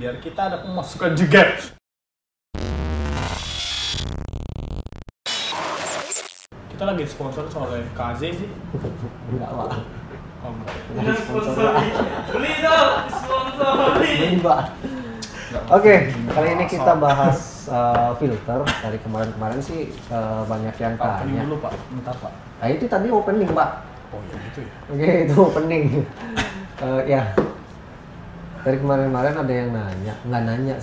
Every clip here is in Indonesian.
biar kita ada pemasukan juga. Kita lagi sponsor oleh KZ sih. Enggak, Pak. Dengan sponsor. Beli dong, sponsori. Beli, Pak. Oke, kali ini kita bahas filter. Dari kemarin-kemarin sih banyak yang Opening tanya. dulu, Pak. Bentar, Pak. Nah, itu tadi opening, Pak. Oh ya gitu ya. Oke, itu opening. Ya. Dari kemarin-kemarin ada yang nggak nanya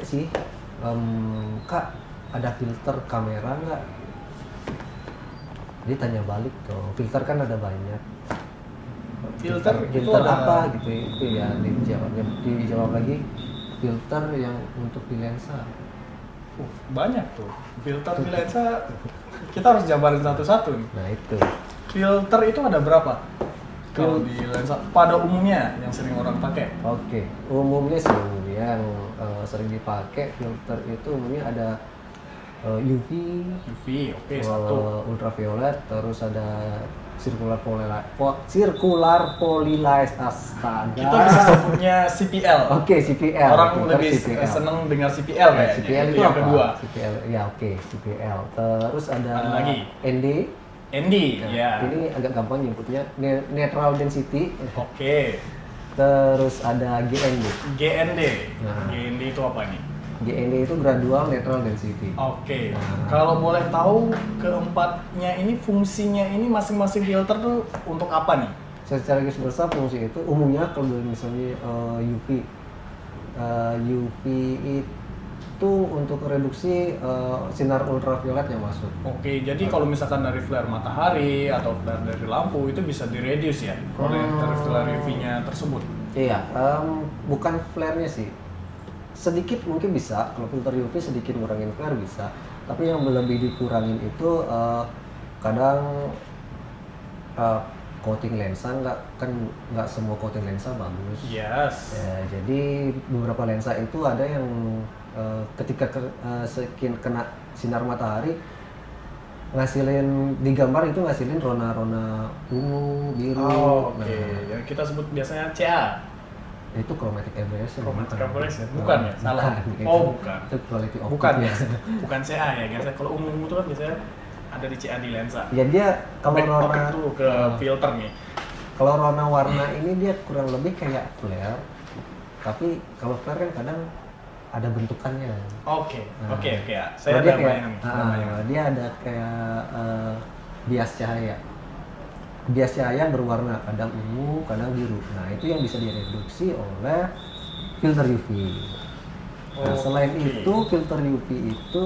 sih. Kak, ada filter kamera nggak? Dia tanya balik tuh. Filter kan ada banyak. Filter itu filter ada apa gitu itu ya dijawab lagi filter yang untuk di lensa. banyak tuh. Filter di lensa kita harus jabarin satu-satu nih. Nah itu. Filter itu ada berapa? Kalau di lensa pada umumnya yang sering orang pakai. Oke, umumnya sih yang sering dipakai filter itu umumnya ada UV, oke, satu. ultraviolet, terus ada circular polylase, astaga. Kita bisa sebutnya CPL. Oke, CPL. Orang filter lebih CPL. seneng dengar CPL Nah, kayaknya. CPL itu yang apa? kedua. CPL, ya oke, CPL. Terus ada lagi? ND. ND, Nah, ya. ini agak gampang nyebutnya neutral density. Oke. Terus ada GND. GND. Nah. GND itu apa nih? GND itu gradual neutral density. Oke. Nah. Kalau boleh tahu keempatnya ini fungsinya ini masing-masing filter tuh untuk apa nih? Secara garis besar fungsi itu umumnya kalau misalnya UV, UV itu untuk reduksi sinar ultraviolet yang masuk. Oke, jadi kalau misalkan dari flare matahari atau flare dari lampu itu bisa direduce ya oleh dari flare UV-nya tersebut. Iya, bukan flare-nya sih. Sedikit mungkin bisa, kalau filter UV sedikit ngurangin flare bisa. Tapi yang lebih dikurangin itu kadang coating lensa nggak semua coating lensa bagus. Yes. Ya, jadi beberapa lensa itu ada yang ketika kena sinar matahari ngasilin di gambar itu ngasilin rona-rona ungu, biru. Oh, oke. Nah, Yang kita sebut biasanya CA. itu chromatic aberration. Chromatic aberration. Bukan ya? Salah. Bukan. Oh, bukan. Itu quality of Bukan light ya. Bukan CA ya, guys. Kalau ungu itu kan biasanya ada di CA di lensa. ya dia kalau rona tuh ke filter nih. kalau rona warna ini dia kurang lebih kayak flare, tapi kalau flare kan kadang ada bentukannya. Oke. Nah, Oke ya. Saya dia ada kayak, bayangan. dia ada kayak bias cahaya. Bias cahaya berwarna kadang ungu, kadang biru. Nah, itu yang bisa direduksi oleh filter UV. Nah, selain itu filter UV itu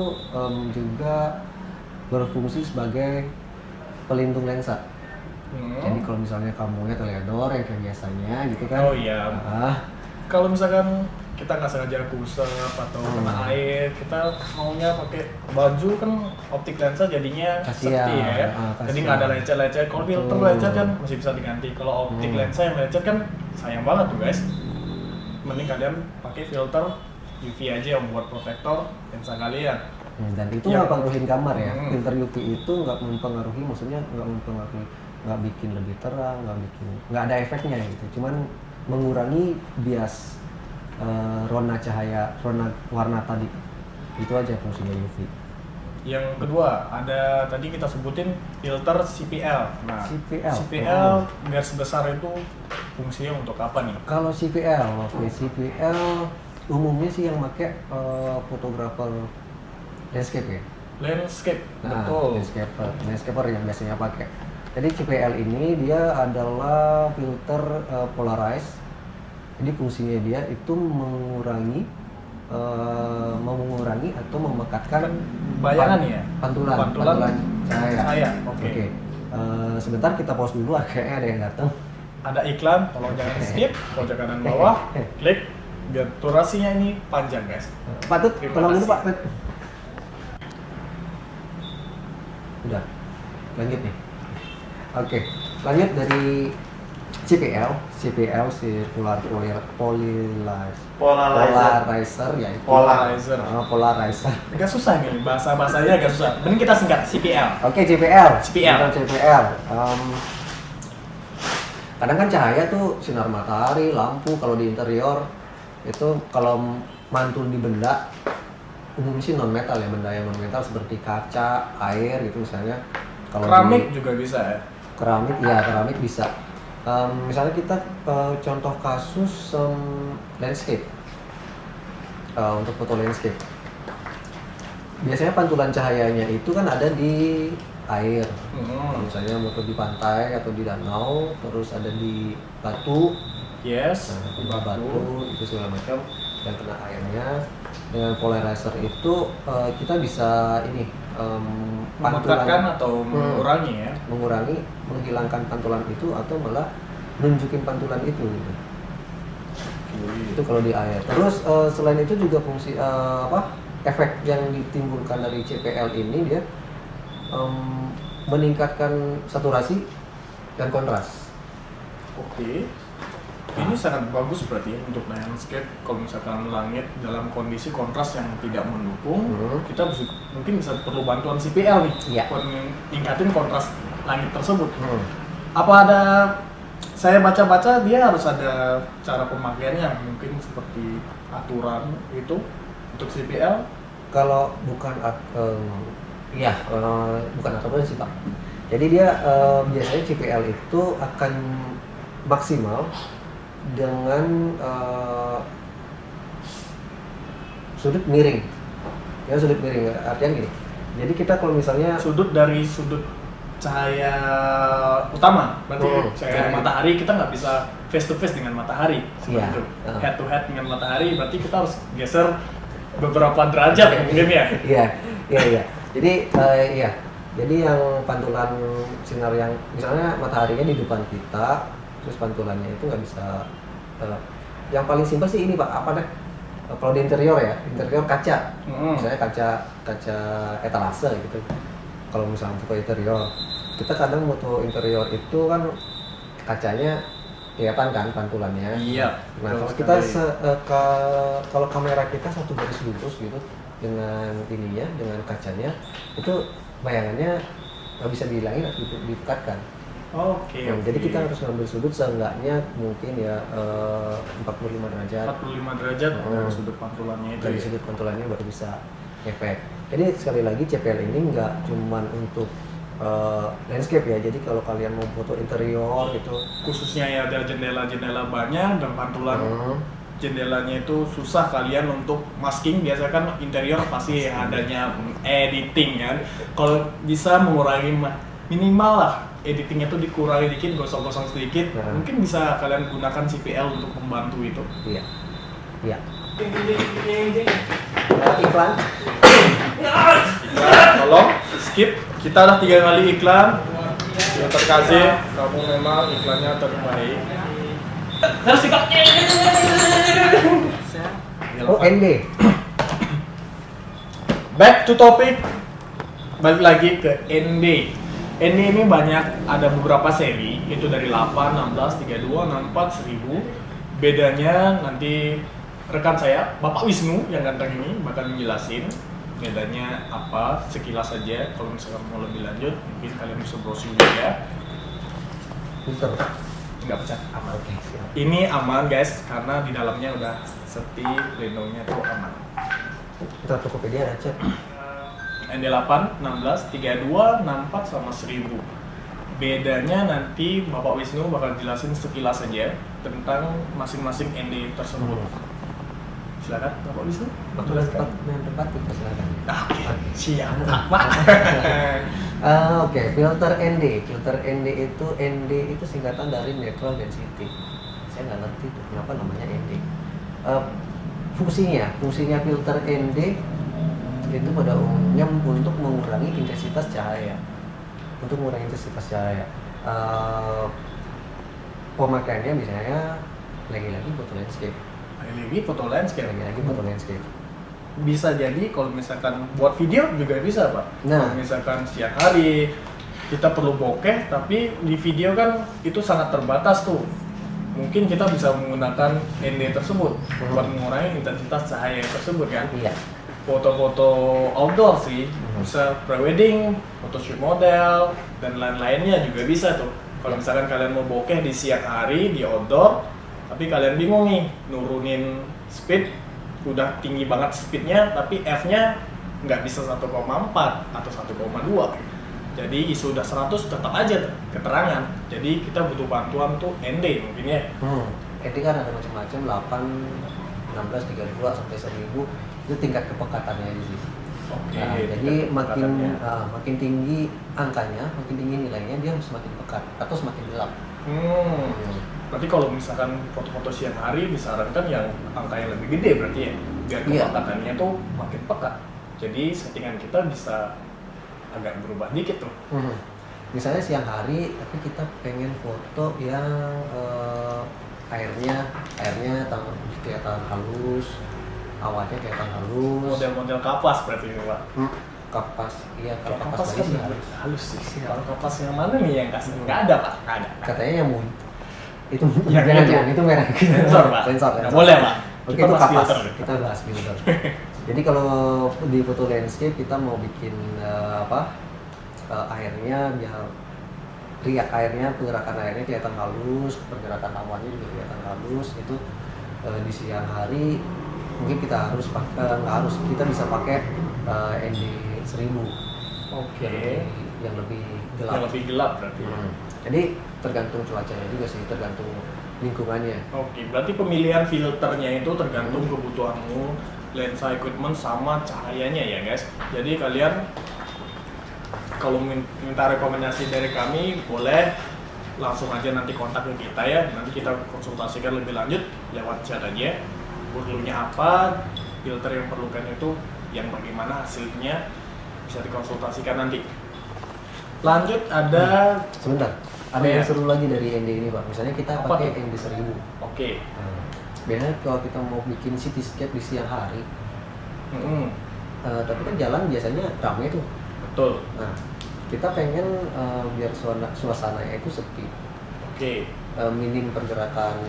juga berfungsi sebagai pelindung lensa. Jadi kalau misalnya kamu ya teledor yang kayak biasanya gitu kan. Oh iya. Kalau misalkan kita nggak sengaja kusep atau kena air, kita maunya pakai baju kan optik lensa jadinya Kasian. safety ya. Jadi nggak ada lecet-lecet. Kalau filter lecet kan masih bisa diganti. Kalau optik lensa yang lecet kan sayang banget tuh guys. Mending kalian pakai filter UV aja yang buat protektor lensa kalian. Dan itu nggak pengaruhin gambar ya. Filter UV itu nggak mempengaruhi, maksudnya nggak bikin lebih terang, nggak ada efeknya gitu. Cuman mengurangi bias rona cahaya, rona warna tadi. Itu aja fungsinya UV. Yang kedua, ada tadi kita sebutin filter CPL. Nah, CPL. garis besar itu fungsinya untuk apa nih? Kalau CPL, CPL umumnya sih yang pakai fotografer landscape ya. Landscape, Nah, betul. landscaper yang biasanya pakai. Jadi CPL ini dia adalah filter polarized. Jadi fungsinya dia itu mengurangi atau memekatkan Bayangan ya? pantulan cahaya. Oke. Sebentar kita pause dulu, kayaknya ada yang datang. Ada iklan, tolong jangan skip, pojok kanan bawah, klik biar durasinya ini panjang guys. Patut, Terima tolong dulu kasih. Pak. Udah, lanjut nih. Oke, lanjut dari CPL circular polarizer ya itu. Polarizer. Agak susah nih, bahasanya agak susah. Mending kita singkat CPL. Oke, CPL. CPL. Kadang kan cahaya tuh sinar matahari, lampu kalau di interior Itu kalau mantul di benda umumnya sih non metal ya, benda yang non metal seperti kaca, air gitu misalnya. Kalau keramik juga bisa ya. Keramik ya, keramik bisa. Misalnya kita contoh kasus landscape, untuk foto landscape. Biasanya pantulan cahayanya itu kan ada di air. Kalau misalnya foto di pantai atau di danau, terus ada di batu. Yes, Di batu itu segala macam yang kena airnya. Dengan polarizer itu kita bisa ini memekatkan atau mengurangi ya. Mengurangi, menghilangkan pantulan itu atau malah nunjukin pantulan itu gitu. Itu kalau di air. Terus selain itu juga fungsi efek yang ditimbulkan dari CPL ini dia meningkatkan saturasi dan kontras. Oke. Ini sangat bagus berarti ya untuk landscape. Kalau misalkan langit dalam kondisi kontras yang tidak mendukung, kita mungkin bisa perlu bantuan CPL nih, buat meningkatin kontras langit tersebut. Apa ada, saya baca-baca dia harus ada cara pemakaiannya, mungkin seperti aturan itu untuk CPL? Kalau bukan bukan aturan sih Pak. Jadi dia biasanya CPL itu akan maksimal dengan sudut miring. Ya, sudut miring artinya gini. Jadi kita kalau misalnya sudut dari sudut cahaya utama, berarti cahaya matahari kita nggak bisa face to face dengan matahari seperti itu. Head to head dengan matahari, berarti kita harus geser beberapa derajat mungkin ya. Iya. Jadi yang pantulan sinar yang misalnya mataharinya di depan kita, terus pantulannya itu nggak bisa. Yang paling simpel sih ini Pak, apa deh? Kalau di interior ya, interior kaca, misalnya kaca etalase gitu. Kalau misalnya foto interior, kita kadang foto interior itu kan kacanya kelihatan kan pantulannya. Iya. Nah kalau kita kalau kamera kita satu garis lurus gitu dengan ininya, dengan kacanya, itu bayangannya nggak bisa dihilangin atau dipekatkan. Oke. Jadi kita harus ngambil sudut seenggaknya mungkin ya 45 derajat. 45 derajat dari sudut pantulannya itu. Dari sudut pantulannya baru bisa efek. Jadi sekali lagi CPL ini nggak cuman untuk landscape ya. Jadi kalau kalian mau foto interior gitu, khususnya ya ada jendela-jendela banyak dan pantulan jendelanya itu susah kalian untuk masking. Biasanya kan interior pasti adanya editing kan. Kalau bisa mengurangi minimal lah editingnya tuh dikurangi dikit, gosong-gosong sedikit, mungkin bisa kalian gunakan CPL untuk membantu itu. Iya. Iklan. Tolong skip. Kita udah 3 kali iklan. Filter KZ, kamu memang iklannya terbaik. Harus sikapnya. ND. Back to topic. Balik lagi ke ND. ND ini banyak, ada beberapa seri, itu dari 8, 16, 32, 64, 1000. Bedanya nanti rekan saya, Bapak Wisnu yang ganteng ini bakal menjelasin bedanya apa sekilas saja. Kalau misalkan mau lebih lanjut, mungkin kalian bisa browsing juga. Filter. Nggak pecah, aman. Oke, siap. Ini aman guys, karena di dalamnya udah seti, pelindungnya tuh aman. Kita Tokopedia ada chat. ND8, 16, 32, 64 sama 1000. Bedanya nanti Bapak Wisnu bakal jelasin sekilas saja tentang masing-masing ND tersebut. Silakan Bapak Wisnu. Yang tempat kita silakan. Oke, siap Pak. Oke, filter ND. Filter ND itu singkatan dari natural density. Saya nggak ngerti tuh kenapa namanya ND. Fungsinya filter ND itu pada umumnya untuk mengurangi intensitas cahaya. Pemakaiannya misalnya lagi-lagi foto landscape. Lagi-lagi foto landscape. Bisa jadi kalau misalkan buat video juga bisa Pak. Nah, kalau misalkan siang hari kita perlu bokeh, tapi di video kan itu sangat terbatas tuh. Mungkin kita bisa menggunakan ND tersebut buat mengurangi intensitas cahaya tersebut kan. Iya. Foto-foto outdoor sih, bisa pre-wedding, photoshoot model, dan lain-lainnya juga bisa tuh. Kalau misalkan kalian mau bokeh di siang hari, di outdoor, tapi kalian bingung nih nurunin speed udah tinggi banget speednya, tapi F-nya nggak bisa 1,4 atau 1,2. Jadi ISO udah 100 tetap aja tuh keterangan. Jadi kita butuh bantuan tuh ND mungkin ya. ND kan ada macam-macam, 8, 16, 32 sampai 1000 itu tingkat kepekatannya di sini. Oke. Nah, jadi makin tinggi angkanya, makin tinggi nilainya, dia semakin pekat atau semakin gelap. Berarti kalau misalkan foto-foto siang hari disarankan yang angka yang lebih gede berarti ya, biar kepekatannya tuh makin pekat. Jadi settingan kita bisa agak berubah dikit tuh. Misalnya siang hari, tapi kita pengen foto yang airnya kelihatan halus, awannya kelihatan halus. Model-model kapas berarti ini Pak. Kapas, iya kalau kapas kapas kan halus sih. Kalau kapas yang mana nih yang kasih? Nggak ada Pak, nggak ada. Katanya yang itu yang itu merah. Sensor Pak. Sensor. Nggak boleh Pak. Oke, itu kapas. Kita bahas filter. Jadi kalau di foto landscape kita mau bikin airnya biar airnya, pergerakan airnya kelihatan halus, pergerakan awannya juga kelihatan halus. Itu di siang hari mungkin kita harus pakai, kita bisa pakai ND 1000. Oke. Yang lebih gelap. Yang lebih gelap berarti. Jadi tergantung cuacanya juga sih, tergantung lingkungannya. Oke, berarti pemilihan filternya itu tergantung kebutuhanmu, lensa equipment sama cahayanya ya guys. Jadi kalian kalau minta rekomendasi dari kami boleh langsung aja nanti kontak ke kita ya. Nanti kita konsultasikan lebih lanjut lewat chat aja. Perlunya apa, filter yang perlukan itu yang bagaimana hasilnya bisa dikonsultasikan nanti. Lanjut ada sebentar. Ada yang seru lagi dari ND ini Pak. Misalnya kita pakai ND 1000. Oke. Biasanya kalau kita mau bikin cityscape di siang hari, tapi kan jalan biasanya ramai tuh. Betul. Nah, kita pengen biar suasananya itu sepi. Oke. Minim pergerakan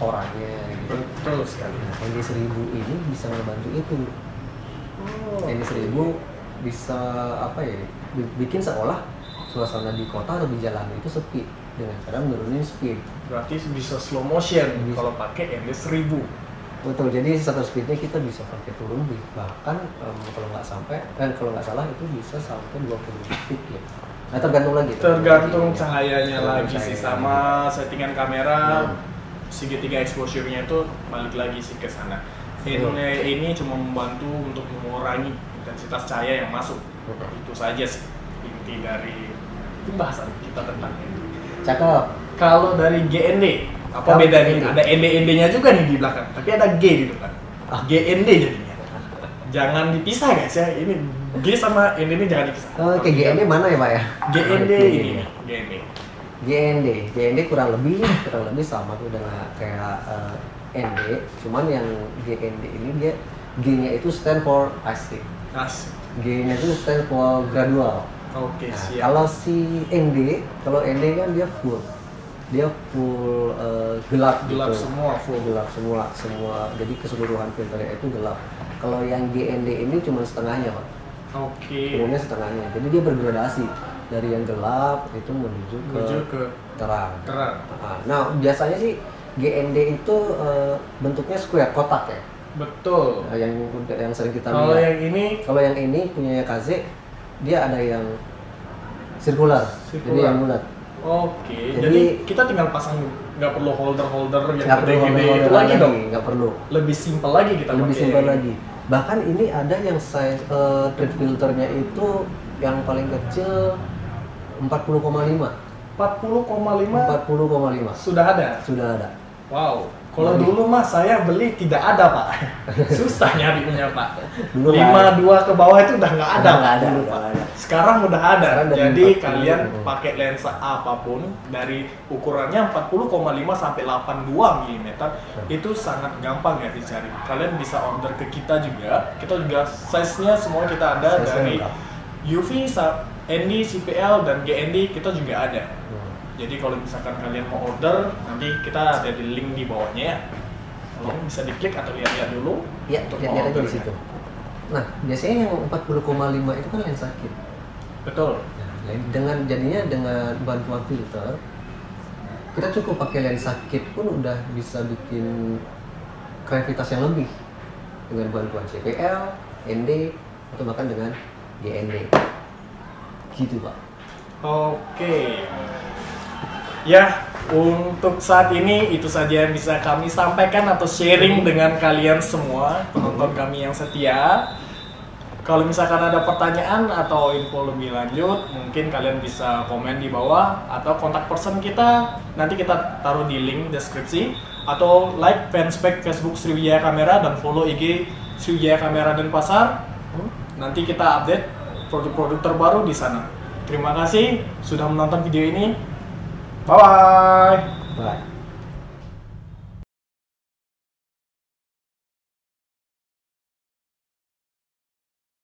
orangnya gitu. Betul sekali. Nah, ND 1000 ini bisa membantu itu. ND 1000 bisa bikin seolah suasana di kota atau di jalan itu sepi dengan cara menurunin speed. Berarti bisa slow motion kalau pakai ND 1000. Betul, jadi shutter speednya kita bisa pakai turun, bahkan kalau nggak salah itu bisa sampai 20 feet ya. Nah tergantung lagi. Tergantung cahayanya lagi sih, sama settingan kamera, segitiga exposure-nya itu balik lagi sih ke sana. Ini cuma membantu untuk mengurangi intensitas cahaya yang masuk. Itu saja sih inti dari pembahasan kita tentang ini. Cakep. Kalau dari GND, apa bedanya? Ada ND-ND-nya juga nih di belakang, tapi ada G di depan. GND jadinya. Jangan dipisah guys ya, ini G sama ND ini jangan dipisah. Oke, GND mana ya Pak ya? GND ini nih, GND kurang lebih sama tuh dengan kayak ND, cuman yang GND ini dia G-nya itu stand for asik. G-nya itu stand for gradual. Oke, nah, siap. Kalau ND kan dia full gelap gitu. Gelap semua. Jadi keseluruhan filternya itu gelap. Kalau yang GND ini cuma setengahnya Pak. Oke. Umumnya setengahnya. Jadi dia bergradasi dari yang gelap itu menuju ke terang. Nah biasanya sih GND itu bentuknya square, kotak ya. Betul. Yang sering kita lihat. Kalau yang ini punya KZ, dia ada yang sirkular. Jadi yang bulat. Oke. Jadi kita tinggal pasang, nggak perlu holder yang gede-gede itu lagi dong. Nggak perlu. Lebih simpel lagi kita. Lebih simpel lagi. Bahkan ini ada yang size thread filternya itu yang paling kecil 40,5. 40,5. Sudah ada. Wow. Kalau dulu mas saya beli tidak ada Pak. Susah nyarinya Pak. 52 ke bawah itu udah nggak ada Pak. Sekarang udah ada. Jadi kalian pakai lensa apapun dari ukurannya 40,5 sampai 82 mm itu sangat gampang ya dicari. Kalian bisa order ke kita juga. Kita juga size-nya semua kita ada dari UV, ND, CPL dan GND kita juga ada. Jadi kalau misalkan kalian mau order, nanti kita ada di link di bawahnya ya. Tolong bisa diklik atau lihat-lihat dulu. Iya, lihat aja di situ. Nah, biasanya yang 40,5 itu kan lensa kit. Betul. Nah, dengan bantuan filter, kita cukup pakai lensa kit pun udah bisa bikin gravitas yang lebih dengan bantuan CPL, ND, atau bahkan dengan GND. Gitu Pak. Oke. Ya, untuk saat ini itu saja yang bisa kami sampaikan atau sharing dengan kalian semua, penonton kami yang setia. Kalau misalkan ada pertanyaan atau info lebih lanjut, mungkin kalian bisa komen di bawah atau kontak person kita, nanti kita taruh di link deskripsi, atau like fanspage Facebook Sriwijaya Kamera dan follow IG Sriwijaya Kamera Denpasar. Nanti kita update produk-produk terbaru di sana. Terima kasih sudah menonton video ini. Bye bye. Bye.